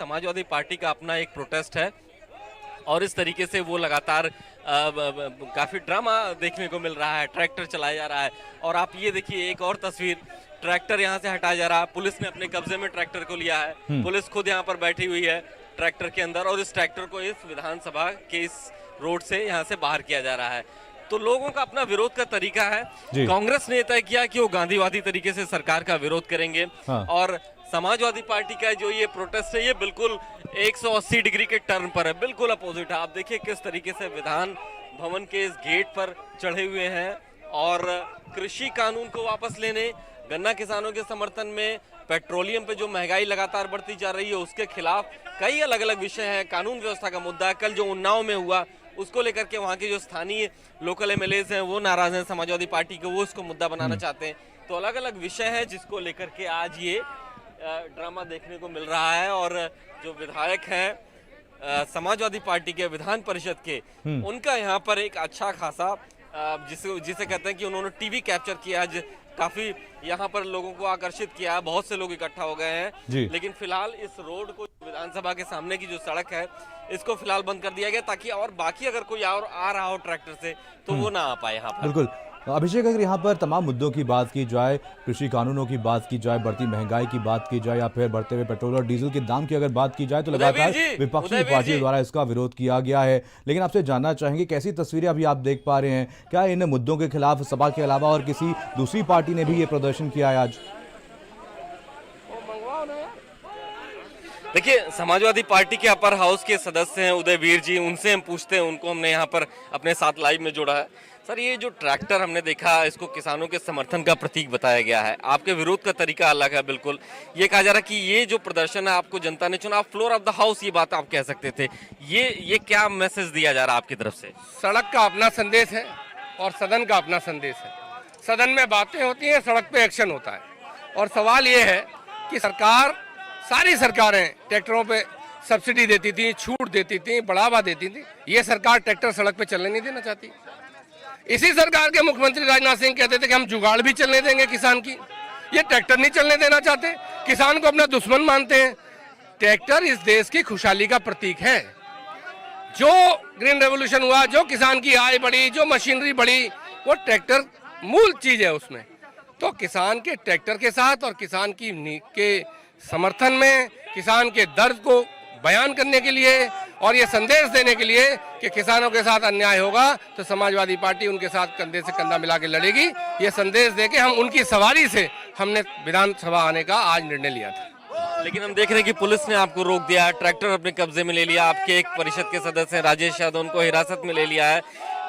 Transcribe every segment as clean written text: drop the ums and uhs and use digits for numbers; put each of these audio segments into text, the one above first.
Samajwadi party का अपना एक प्रोटेस्ट है और इस तरीके से वो लगातार काफी ड्रामा देखने को मिल रहा है। ट्रैक्टर चलाया जा रहा है और आप ये देखिए एक और तस्वीर, ट्रैक्टर यहाँ से हटाया जा रहा है। पुलिस ने अपने कब्जे में ट्रैक्टर को लिया है। पुलिस खुद यहाँ पर बैठी हुई है ट्रैक्टर के अंदर और इस ट्रैक्टर को इस विधानसभा के इस रोड से यहाँ से बाहर किया जा रहा है। तो लोगों का अपना विरोध का तरीका है। कांग्रेस ने तय किया कि वो गांधीवादी तरीके से सरकार का विरोध करेंगे। हाँ। और समाजवादी पार्टी का जो ये प्रोटेस्ट है ये बिल्कुल 180 डिग्री के टर्न पर है, बिल्कुल अपोजिट है। आप देखिए किस तरीके से विधान भवन के इस गेट पर चढ़े हुए हैं और कृषि कानून को वापस लेने, गन्ना किसानों के समर्थन में, पेट्रोलियम पे जो महंगाई लगातार बढ़ती जा रही है उसके खिलाफ कई अलग अलग विषय हैं। कानून व्यवस्था का मुद्दा है। कल जो उन्नाव में हुआ उसको लेकर के वहाँ के जो स्थानीय लोकल एमएलएज हैं वो नाराज हैं समाजवादी पार्टी के, वो उसको मुद्दा बनाना चाहते हैं। तो अलग अलग विषय है जिसको लेकर के आज ये ड्रामा देखने को मिल रहा है। और जो विधायक हैं समाजवादी पार्टी के विधान परिषद के, उनका यहाँ पर एक अच्छा खासा जिसे कहते हैं कि उन्होंने टीवी कैप्चर किया, आज काफी यहाँ पर लोगों को आकर्षित किया है, बहुत से लोग इकट्ठा हो गए हैं। लेकिन फिलहाल इस रोड को, विधानसभा के सामने की जो सड़क है इसको फिलहाल बंद कर दिया गया ताकि और बाकी अगर कोई और आ रहा हो ट्रैक्टर से तो वो ना आ पाए यहाँ पर। बिल्कुल अभिषेक, अगर यहाँ पर तमाम मुद्दों की बात की जाए, कृषि कानूनों की बात की जाए, बढ़ती महंगाई की बात की जाए या फिर बढ़ते हुए पेट्रोल और डीजल के दाम की अगर बात की जाए तो लगातार विपक्षी पार्टियों द्वारा इसका विरोध किया गया है। लेकिन आपसे जानना चाहेंगे कैसी तस्वीरें अभी आप देख पा रहे हैं? क्या इन मुद्दों के खिलाफ सपा के अलावा और किसी दूसरी पार्टी ने भी ये प्रदर्शन किया है आज? देखिए, समाजवादी पार्टी के अपर हाउस के सदस्य हैं उदयवीर जी, उनसे हम पूछते हैं, उनको हमने यहाँ पर अपने साथ लाइव में जोड़ा है। सर, ये जो ट्रैक्टर हमने देखा इसको किसानों के समर्थन का प्रतीक बताया गया है, आपके विरोध का तरीका अलग है बिल्कुल। ये कहा जा रहा है कि ये जो प्रदर्शन है आपको जनता ने चुना, आप फ्लोर ऑफ द हाउस ये बात आप कह सकते थे। ये क्या मैसेज दिया जा रहा है आपकी तरफ से? सड़क का अपना संदेश है और सदन का अपना संदेश है। सदन में बातें होती हैं, सड़क पे एक्शन होता है। और सवाल ये है कि सारी सरकारें ट्रैक्टरों पे सब्सिडी देती थी, छूट देती थी, बढ़ावा देती थी। ये सरकार ट्रैक्टर सड़क पे चलने नहीं देना चाहती। इसी सरकार के मुख्यमंत्री राजनाथ सिंह कहते थे कि हम जुगाड़ भी चलने देंगे किसान की। ये ट्रैक्टर नहीं चलने देना चाहते, किसान को अपना दुश्मन मानते हैं। ट्रैक्टर इस देश की खुशहाली का प्रतीक है। जो ग्रीन रेवोल्यूशन हुआ, जो किसान की आय बढ़ी, जो मशीनरी बढ़ी, वो ट्रैक्टर मूल चीज है उसमें। तो किसान के ट्रैक्टर के साथ और किसान के समर्थन में, किसान के दर्द को बयान करने के लिए और ये संदेश देने के लिए कि किसानों के साथ अन्याय होगा तो समाजवादी पार्टी उनके साथ कंधे से कंधा मिला के लड़ेगी, ये संदेश देके हम उनकी सवारी से हमने विधानसभा आने का आज निर्णय लिया था। लेकिन हम देख रहे हैं कि पुलिस ने आपको रोक दिया है, ट्रैक्टर अपने कब्जे में ले लिया। आपके एक परिषद के सदस्य राजेश यादव, उनको हिरासत में ले लिया है।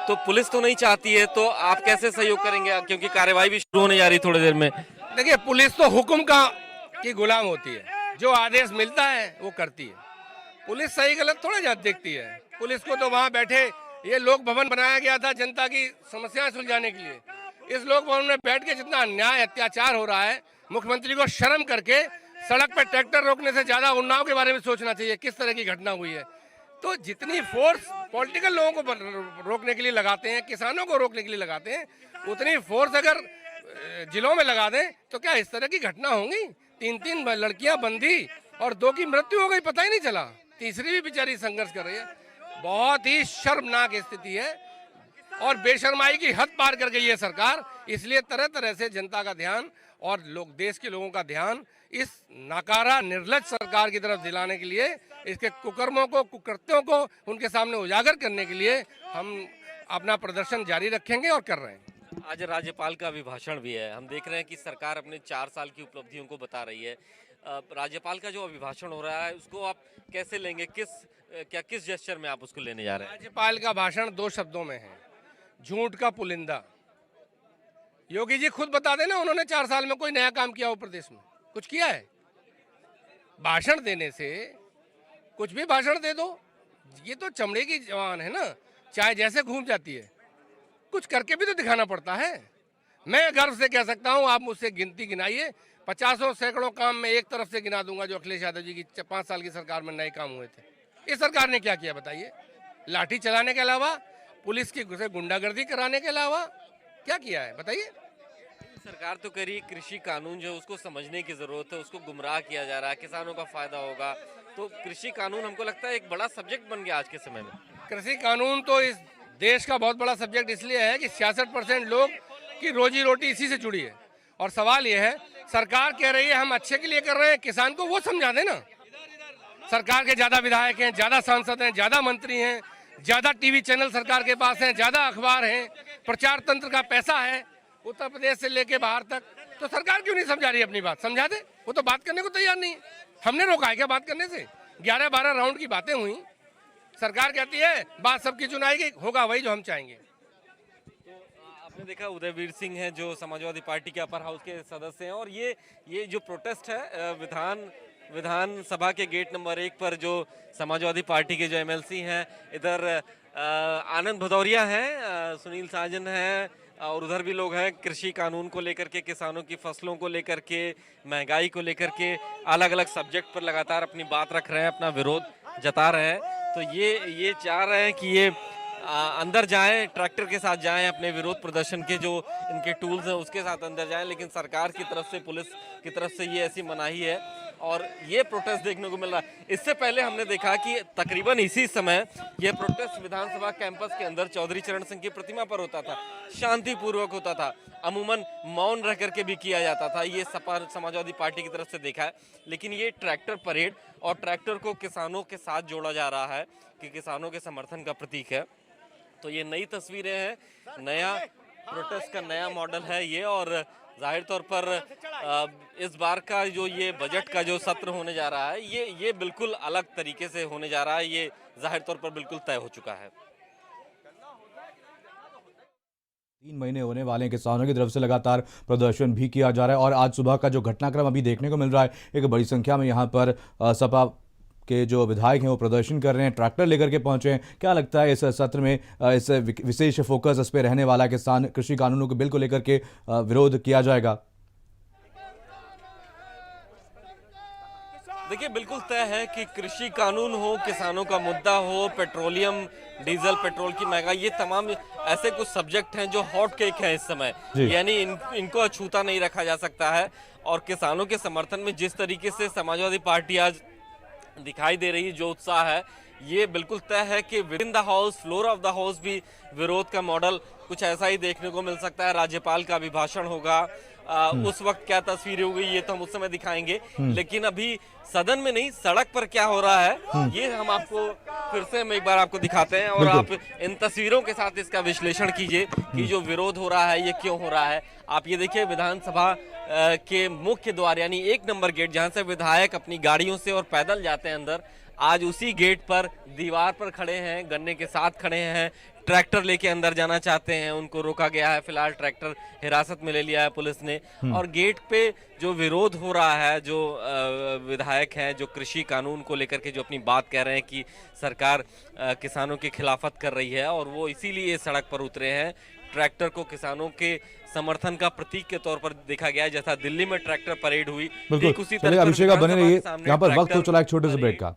तो पुलिस तो नहीं चाहती है, तो आप कैसे सहयोग करेंगे, क्योंकि कार्यवाही भी शुरू होने जा रही थोड़ी देर में? देखिए, पुलिस तो हुक्म की गुलाम होती है, जो आदेश मिलता है वो करती है। पुलिस सही गलत थोड़ा देखती है। पुलिस को तो वहाँ बैठे, ये लोक भवन बनाया गया था जनता की समस्याएं सुलझाने के लिए। इस लोक भवन में बैठ के जितना अन्याय अत्याचार हो रहा है, मुख्यमंत्री को शर्म करके सड़क पर ट्रैक्टर रोकने से ज्यादा उन्नाव के बारे में सोचना चाहिए, किस तरह की घटना हुई है। तो जितनी फोर्स पॉलिटिकल लोगों को रोकने के लिए लगाते हैं, किसानों को रोकने के लिए लगाते हैं, उतनी फोर्स अगर जिलों में लगा दें तो क्या इस तरह की घटना होंगी? 3 लड़कियां बंदी और 2 की मृत्यु हो गई, पता ही नहीं चला। तीसरी भी बेचारी संघर्ष कर रही है। बहुत ही शर्मनाक स्थिति है और बेशर्माई की हद पार कर गई है सरकार। इसलिए तरह तरह से जनता का ध्यान और देश के लोगों का ध्यान इस नाकारा निर्लज सरकार की तरफ दिलाने के लिए, इसके कुकर्मों को, कुकृत्यों को उनके सामने उजागर करने के लिए हम अपना प्रदर्शन जारी रखेंगे और कर रहे हैं। आज राज्यपाल का अभिभाषण भी है। हम देख रहे हैं कि सरकार अपने 4 साल की उपलब्धियों को बता रही है। राज्यपाल का जो अभिभाषण हो रहा है उसको आप कैसे लेंगे? किस जेस्चर में आप उसको लेने जा रहे हैं? राज्यपाल का भाषण 2 शब्दों में है, झूठ का पुलिंदा। योगी जी खुद बता देना, उन्होंने 4 साल में कोई नया काम किया हो प्रदेश में? कुछ किया है? भाषण देने से कुछ भी भाषण दे दो, ये तो चमड़े की जवान है ना, चाय जैसे घूम जाती है। कुछ करके भी तो दिखाना पड़ता है। मैं गर्व से कह सकता हूं, आप मुझसे गिनती गिनाइए, 50 सैकड़ों काम में एक तरफ से गिना दूंगा जो अखिलेश यादव जी की 5 साल की सरकार में नए काम हुए थे। इस सरकार ने क्या किया बताइए? लाठी चलाने के अलावा, पुलिस की गुंडागर्दी कराने के अलावा क्या किया है बताइए? सरकार तो कह रही है कृषि कानून जो है उसको समझने की जरूरत है, उसको गुमराह किया जा रहा है, किसानों का फायदा होगा, तो कृषि कानून हमको लगता है एक बड़ा सब्जेक्ट बन गया आज के समय में। कृषि कानून तो इस देश का बहुत बड़ा सब्जेक्ट इसलिए है कि 66% लोग की रोजी रोटी इसी से जुड़ी है। और सवाल ये है, सरकार कह रही है हम अच्छे के लिए कर रहे हैं, किसान को वो समझा देना। सरकार के ज्यादा विधायक हैं, ज्यादा सांसद हैं, ज्यादा मंत्री हैं, ज्यादा टीवी चैनल सरकार के पास हैं, ज्यादा अखबार हैं, प्रचार तंत्र का पैसा है उत्तर प्रदेश से लेके बाहर तक, तो सरकार क्यों नहीं समझा रही अपनी बात? समझा दे, वो तो बात करने को तैयार नहीं है। हमने रोका है क्या बात करने से? 11-12 राउंड की बातें हुई, सरकार कहती है बात सबकी चुनाएगी, होगा वही जो हम चाहेंगे। आपने देखा उदयवीर सिंह हैं जो समाजवादी पार्टी के अपर हाउस के सदस्य हैं, और ये जो प्रोटेस्ट है विधानसभा के गेट नंबर 1 पर जो समाजवादी पार्टी के जो एमएलसी हैं, इधर आनंद भदौरिया हैं, सुनील साजन हैं, और उधर भी लोग हैं, कृषि कानून को लेकर के, किसानों की फसलों को लेकर के, महंगाई को लेकर के अलग अलग सब्जेक्ट पर लगातार अपनी बात रख रहे हैं, अपना विरोध जता रहे हैं। तो ये चाह रहे हैं कि ये अंदर जाएं, ट्रैक्टर के साथ जाएं, अपने विरोध प्रदर्शन के जो इनके टूल्स हैं उसके साथ अंदर जाएं, लेकिन सरकार की तरफ से, पुलिस की तरफ से ये ऐसी मनाही है और ये प्रोटेस्ट देखने को मिल रहा है। इससे पहले हमने देखा कि तकरीबन इसी समय ये प्रोटेस्ट विधानसभा कैंपस के अंदर चौधरी चरण सिंह की प्रतिमा पर होता था, शांतिपूर्वक होता था, अमूमन मौन रह करके भी किया जाता था। ये सपा समाजवादी पार्टी की तरफ से देखा है, लेकिन ये ट्रैक्टर परेड और ट्रैक्टर को किसानों के साथ जोड़ा जा रहा है कि किसानों के समर्थन का प्रतीक है। तो ये नई तस्वीरें हैं, नया प्रोटेस्ट का नया मॉडल है ये, और जाहिर तौर पर इस बार का जो ये बजट का जो सत्र होने जा रहा है, ये बिल्कुल अलग तरीके से होने जा रहा है। ये जाहिर तौर पर बिल्कुल तय हो चुका है। 3 महीने होने वाले हैं, किसानों की तरफ से लगातार प्रदर्शन भी किया जा रहा है, और आज सुबह का जो घटनाक्रम अभी देखने को मिल रहा है, एक बड़ी संख्या में यहाँ पर सपा के जो विधायक हैं वो प्रदर्शन कर रहे हैं, ट्रैक्टर लेकर के पहुंचे हैं। क्या लगता है इस सत्र में इस विशेष फोकस इस पे रहने वाला, किसान कृषि कानूनों के बिल को लेकर के विरोध किया जाएगा? देखिए, बिल्कुल तय है कि कृषि कानून हो, किसानों का मुद्दा हो, पेट्रोलियम, डीजल, पेट्रोल की महंगाई, ये तमाम ऐसे कुछ सब्जेक्ट हैं जो हॉट केक हैं इस समय, यानी इनको अछूता नहीं रखा जा सकता है। और किसानों के समर्थन में जिस तरीके से समाजवादी पार्टी आज दिखाई दे रही है, जो उत्साह है, ये बिल्कुल तय है कि with in the house, floor of the house भी विरोध का मॉडल कुछ ऐसा ही देखने को मिल सकता है। राज्यपाल का अभिभाषण होगा, उस वक्त क्या तस्वीरें होगी ये तो हम उस समय दिखाएंगे, लेकिन अभी सदन में नहीं, सड़क पर क्या हो रहा है ये हम आपको फिर से हम एक बार आपको दिखाते हैं, और आप इन तस्वीरों के साथ इसका विश्लेषण कीजिए कि जो विरोध हो रहा है ये क्यों हो रहा है। आप ये देखिए, विधानसभा के मुख्य द्वार यानी 1 नंबर गेट, जहां से विधायक अपनी गाड़ियों से और पैदल जाते हैं अंदर, आज उसी गेट पर दीवार पर खड़े हैं, गन्ने के साथ खड़े हैं, ट्रैक्टर लेके अंदर जाना चाहते हैं, उनको रोका गया है। फिलहाल ट्रैक्टर हिरासत में ले लिया है पुलिस ने, और गेट पे जो विरोध हो रहा है, जो विधायक हैं जो कृषि कानून को लेकर के जो अपनी बात कह रहे हैं कि सरकार किसानों की खिलाफत कर रही है, और वो इसीलिए सड़क पर उतरे हैं। ट्रैक्टर को किसानों के समर्थन का प्रतीक के तौर पर देखा गया है, जैसा दिल्ली में ट्रैक्टर परेड हुई, ठीक उसी तरह अभिषेक बने रहिए, यहाँ पर वक्त हो चला एक छोटे से ब्रेक का।